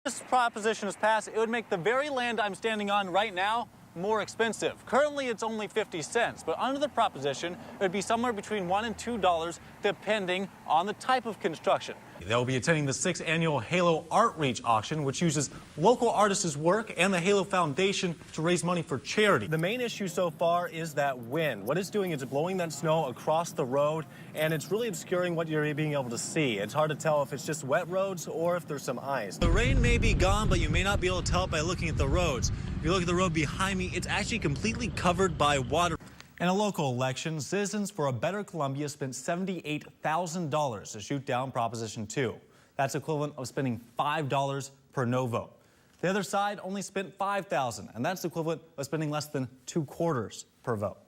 This proposition is passed, it would make the very land I'm standing on right now more expensive. Currently, it's only 50 cents, but under the proposition, it would be somewhere between $1 and $2 depending on the type of construction. They'll be attending the 6th annual Halo Art Reach auction, which uses local artists' work and the Halo Foundation to raise money for charity. The main issue so far is that wind. What it's doing is blowing that snow across the road, and it's really obscuring what you're being able to see. It's hard to tell if it's just wet roads or if there's some ice. The rain may be gone, but you may not be able to tell it by looking at the roads. If you look at the road behind me, it's actually completely covered by water. In a local election, Citizens for a Better Columbia spent $78,000 to shoot down Proposition 2. That's equivalent of spending $5 per no vote. The other side only spent $5,000, and that's equivalent of spending less than 2/4 per vote,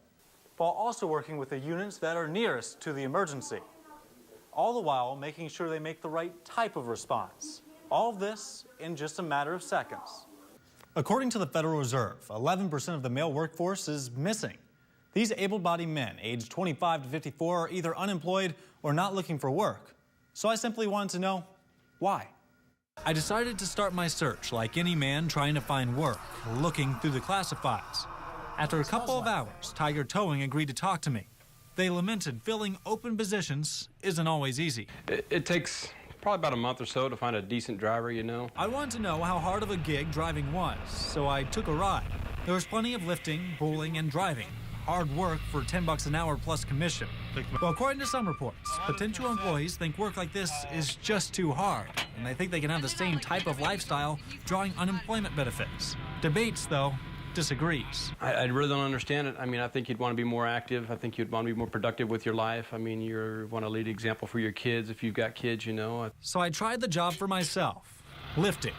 while also working with the units that are nearest to the emergency, all the while making sure they make the right type of response. All of this in just a matter of seconds. According to the Federal Reserve, 11% of the male workforce is missing. These able-bodied men, aged 25 to 54, are either unemployed or not looking for work. So I simply wanted to know why. I decided to start my search like any man trying to find work, looking through the classifieds. After a couple of hours, Tiger Towing agreed to talk to me. They lamented filling open positions isn't always easy. It takes probably about a month or so to find a decent driver, you know. I wanted to know how hard of a gig driving was, so I took a ride. There was plenty of lifting, pulling, and driving. Hard work for $10 an hour plus commission. Well, according to some reports, potential employees think work like this is just too hard, and they think they can have the same type of lifestyle drawing unemployment benefits. Debates, though, disagrees. I really don't understand it. I mean, I think you'd want to be more active. I think you'd want to be more productive with your life. I mean, you want to lead an example for your kids if you've got kids, you know. So I tried the job for myself. Lifting,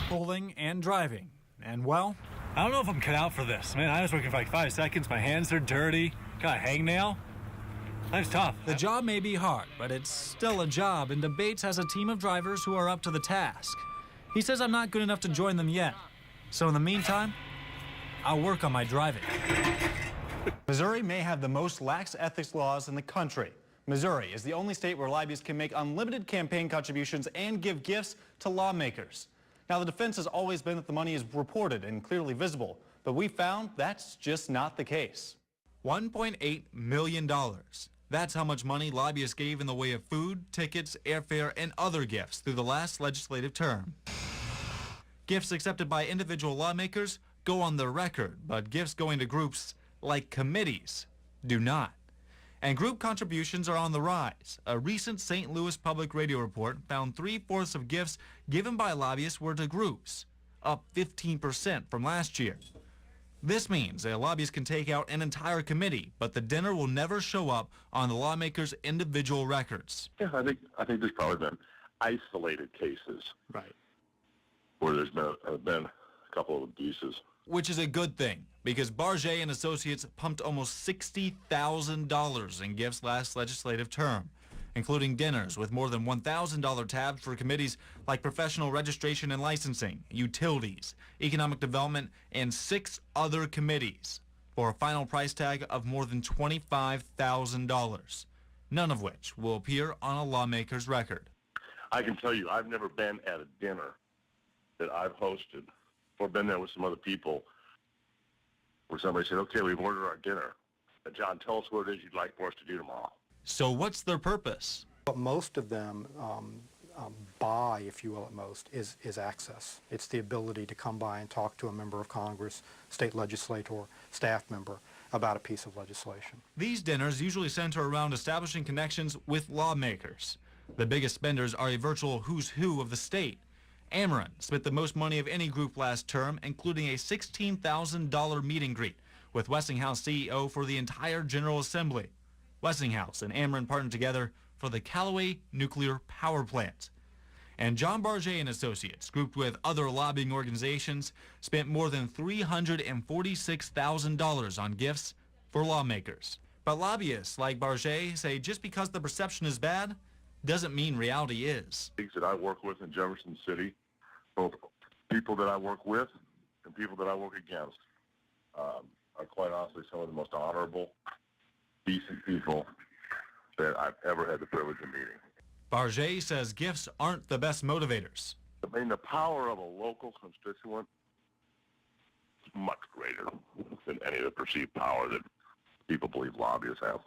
pulling, and driving. And, well, I don't know if I'm cut out for this. Man, I was working for like 5 seconds. My hands are dirty. Got a hangnail. Life's tough. The job may be hard, but it's still a job, and Debates has a team of drivers who are up to the task. He says I'm not good enough to join them yet. So in the meantime, I'll work on my driving. Missouri may have the most lax ethics laws in the country. Missouri is the only state where lobbyists can make unlimited campaign contributions and give gifts to lawmakers. Now, the defense has always been that the money is reported and clearly visible, but we found that's just not the case. $1.8 million. That's how much money lobbyists gave in the way of food, tickets, airfare, and other gifts through the last legislative term. Gifts accepted by individual lawmakers go on the record, but gifts going to groups like committees do not. And group contributions are on the rise. A recent St. Louis Public Radio report found 3/4 of gifts given by lobbyists were to groups, up 15% from last year. This means a lobbyist can take out an entire committee, but the dinner will never show up on the lawmaker's individual records. Yeah, I think there's probably been isolated cases, right, where there's been a couple of abuses. Which is a good thing, because Barget and Associates pumped almost $60,000 in gifts last legislative term, including dinners with more than $1,000 tabs for committees like professional registration and licensing, utilities, economic development, and 6 other committees, for a final price tag of more than $25,000, none of which will appear on a lawmaker's record. I can tell you, I've never been at a dinner that I've hosted or been there with some other people where somebody said, okay, we've ordered our dinner. John, tell us what it is you'd like for us to do tomorrow. So what's their purpose? What most of them buy, if you will, at most, is access. It's the ability to come by and talk to a member of Congress, state legislator, staff member about a piece of legislation. These dinners usually center around establishing connections with lawmakers. The biggest spenders are a virtual who's who of the state. Ameren spent the most money of any group last term, including a $16,000 meet and greet with Westinghouse CEO for the entire General Assembly. Westinghouse and Ameren partnered together for the Callaway nuclear power plant. And John Barget and Associates, grouped with other lobbying organizations, spent more than $346,000 on gifts for lawmakers. But lobbyists like Barget say just because the perception is bad doesn't mean reality is. That I work with in Jefferson City, both people that I work with and people that I work against, are quite honestly some of the most honorable, decent people that I've ever had the privilege of meeting. Barget says gifts aren't the best motivators. I mean, the power of a local constituent is much greater than any of the perceived power that people believe lobbyists have.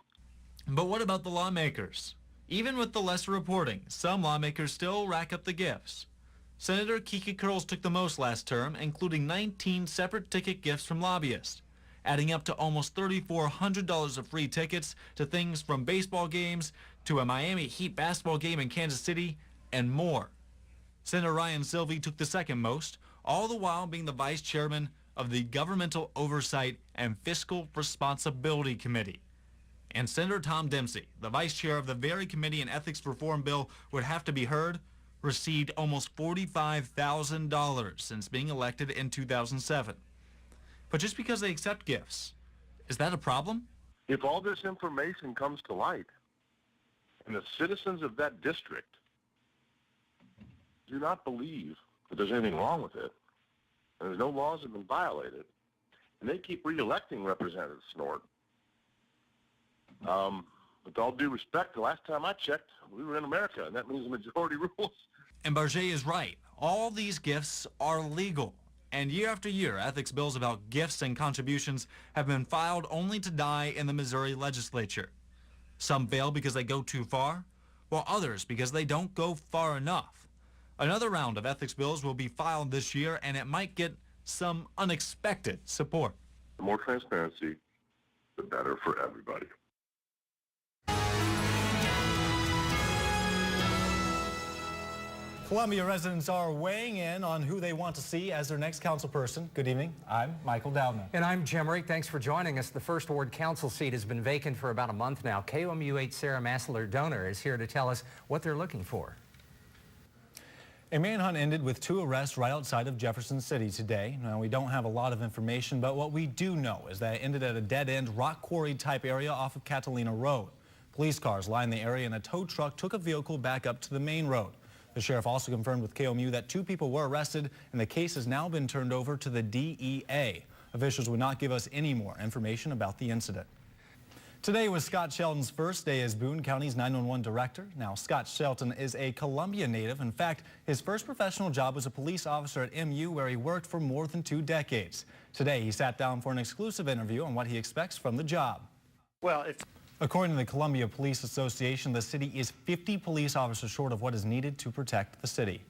But what about the lawmakers? Even with the less reporting, some lawmakers still rack up the gifts. Senator Kiki Curls took the most last term, including 19 separate ticket gifts from lobbyists, adding up to almost $3,400 of free tickets to things from baseball games to a Miami Heat basketball game in Kansas City and more. Senator Ryan Silvey took the second most, all the while being the vice chairman of the Governmental Oversight and Fiscal Responsibility Committee. And Senator Tom Dempsey, the vice chair of the very committee an ethics reform bill would have to be heard, received almost $45,000 since being elected in 2007. But just because they accept gifts, is that a problem? If all this information comes to light and the citizens of that district do not believe that there's anything wrong with it, and there's no laws have been violated, and they keep re-electing Representative Snort, with all due respect, the last time I checked, we were in America, and that means the majority rules. And Barget is right. All these gifts are legal. And year after year, ethics bills about gifts and contributions have been filed only to die in the Missouri legislature. Some fail because they go too far, while others because they don't go far enough. Another round of ethics bills will be filed this year, and it might get some unexpected support. The more transparency, the better for everybody. Columbia residents are weighing in on who they want to see as their next council person. Good evening. I'm Michael Dowdman. And I'm Jim Rake. Thanks for joining us. The First Ward Council seat has been vacant for about a month now. KOMU 8 Sarah Massler-Donor is here to tell us what they're looking for. A manhunt ended with 2 arrests right outside of Jefferson City today. Now, we don't have a lot of information, but what we do know is that it ended at a dead-end rock quarry type area off of Catalina Road. Police cars lined the area and a tow truck took a vehicle back up to the main road. The sheriff also confirmed with KOMU that 2 people were arrested and the case has now been turned over to the DEA. Officials would not give us any more information about the incident. Today was Scott Shelton's first day as Boone County's 911 director. Now, Scott Shelton is a Columbia native. In fact, his first professional job was a police officer at MU, where he worked for more than 2 decades. Today, he sat down for an exclusive interview on what he expects from the job. Well, According to the Columbia Police Association, the city is 50 police officers short of what is needed to protect the city.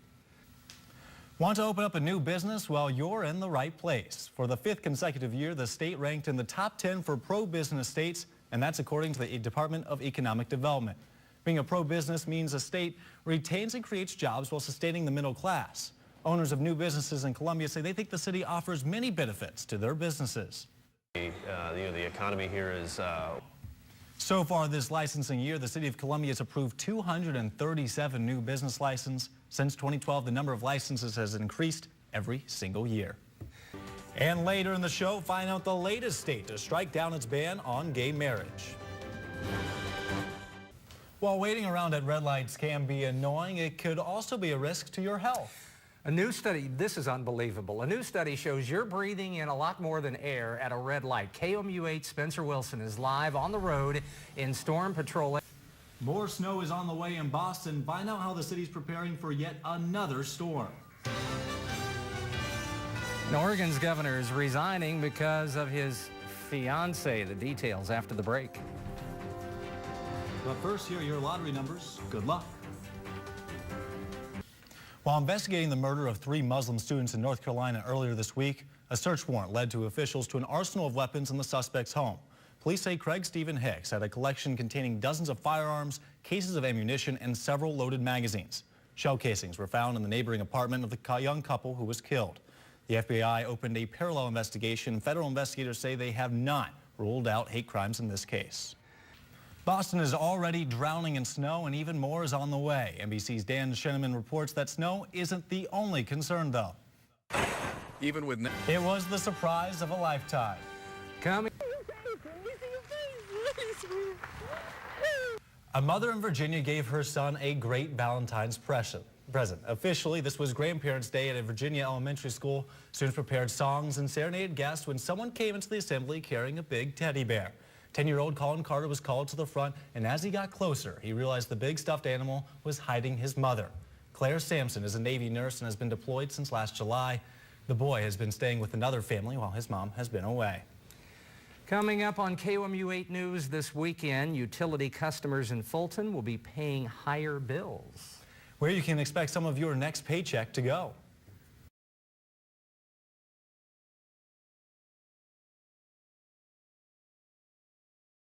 Want to open up a new business? Well, you're in the right place. For the 5th consecutive year, the state ranked in the top 10 for pro-business states, and that's according to the Department of Economic Development. Being a pro-business means a state retains and creates jobs while sustaining the middle class. Owners of new businesses in Columbia say they think the city offers many benefits to their businesses. The economy here is... So far this licensing year, the city of Columbia has approved 237 new business licenses. Since 2012, the number of licenses has increased every single year. And later in the show, find out the latest state to strike down its ban on gay marriage. While waiting around at red lights can be annoying, it could also be a risk to your health. A new study, this is unbelievable. A new study shows you're breathing in a lot more than air at a red light. KOMU 8 Spencer Wilson is live on the road in Storm Patrol. More snow is on the way in Boston. Find out how the city's preparing for yet another storm. Oregon's governor is resigning because of his fiancée. The details after the break. But first, here are your lottery numbers. Good luck. While investigating the murder of 3 Muslim students in North Carolina earlier this week, a search warrant led to officials to an arsenal of weapons in the suspect's home. Police say Craig Stephen Hicks had a collection containing dozens of firearms, cases of ammunition, and several loaded magazines. Shell casings were found in the neighboring apartment of the young couple who was killed. The FBI opened a parallel investigation. Federal investigators say they have not ruled out hate crimes in this case. Boston is already drowning in snow, and even more is on the way. NBC's Dan Shenneman reports that snow isn't the only concern, though. Even with... It was the surprise of a lifetime. Coming. A mother in Virginia gave her son a great Valentine's present. Officially, this was Grandparents' Day at a Virginia elementary school. Students prepared songs and serenaded guests when someone came into the assembly carrying a big teddy bear. 10-year-old Colin Carter was called to the front, and as he got closer, he realized the big stuffed animal was hiding his mother. Claire Sampson is a Navy nurse and has been deployed since last July. The boy has been staying with another family while his mom has been away. Coming up on KOMU 8 News this weekend, utility customers in Fulton will be paying higher bills. Where you can expect some of your next paycheck to go.